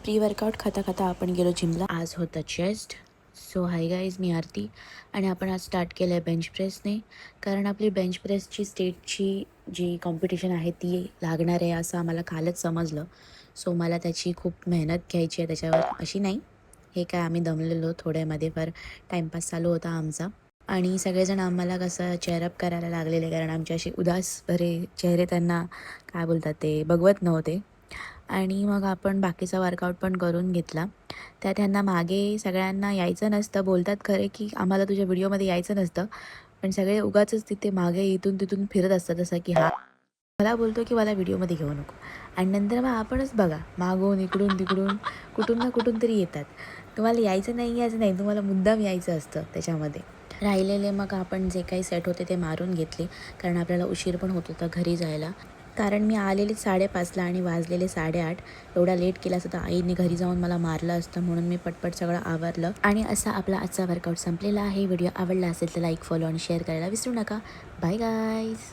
Pre workout खाता खाता आपण गेलो जिमला. आज होता चेस्ट. सो हाय गाईज, मी आरती आणि आपण आज स्टार्ट केलं आहे बेंच प्रेसने. कारण आपली बेंच प्रेसची स्टेटची जी कॉम्पिटिशन आहे ती लागणार आहे असं आम्हाला कालच समजलं. सो मला त्याची खूप मेहनत घ्यायची आहे त्याच्यावर. अशी नाही, हे काय आम्ही दमलेलो थोड्यामध्ये, फार टाईमपास चालू होता आमचा. आणि सगळेजण आम्हाला कसं चेअरअप करायला लागलेले, कारण आमचे असे उदास भरे चेहरे त्यांना काय बोलतात ते बघवत नव्हते. आणि मग आपण बाकीचा वर्कआउट पण करून घेतला. त्यात ह्यांना मागे सगळ्यांना यायचं नसतं, बोलतात खरे की आम्हाला तुझ्या व्हिडिओमध्ये यायचं नसतं, पण सगळे उगाचच तिथे मागे इथून तिथून फिरत असतात. जसं की हा मला बोलतो की मला व्हिडिओमध्ये घेऊ नको, आणि नंतर मग आपणच बघा मागून इकडून तिकडून कुठून ना कुठून तरी येतात. तुम्हाला यायचं नाही, तुम्हाला मुद्दाम यायचं असतं त्याच्यामध्ये. राहिलेले मग आपण जे काही सेट होते ते मारून घेतले, कारण आपल्याला उशीर पण होत होता घरी जायला. कारण मी आलेले 5:30ला आणि वाजलेले 8:30. एवढा लेट केला असता तर आईने घरी जाऊन मला मारलं असतं, म्हणून मी पटपट सगळं आवरलं. आणि असा आपला आजचा वर्कआउट संपलेला आहे. व्हिडिओ आवडला असेल तर लाईक, फॉलो आणि शेअर करायला विसरू नका. Bye guys.